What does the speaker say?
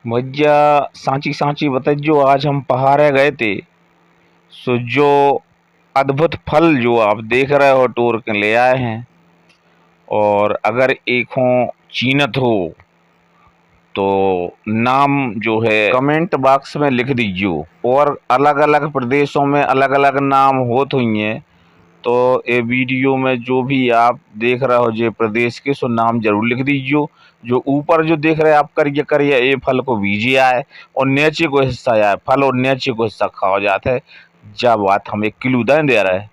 भैया सांची सांची जो आज हम पहाड़े गए थे, सो जो अद्भुत फल जो आप देख रहे हो तोड़ के ले आए हैं। और अगर एक हो चीनत हो तो नाम जो है कमेंट बॉक्स में लिख दीजिए। और अलग अलग प्रदेशों में अलग अलग नाम होत हुई हैं, तो ये वीडियो में जो भी आप देख रहे हो जे प्रदेश के, सो नाम जरूर लिख दीजिए। जो ऊपर जो देख रहे हैं आप करिए करिए ये फल को बीजिए आए और नीचे को हिस्सा आए फल और नीचे को हिस्सा खाओ जाता है। जब बात हम 1 किलो दे रहे हैं।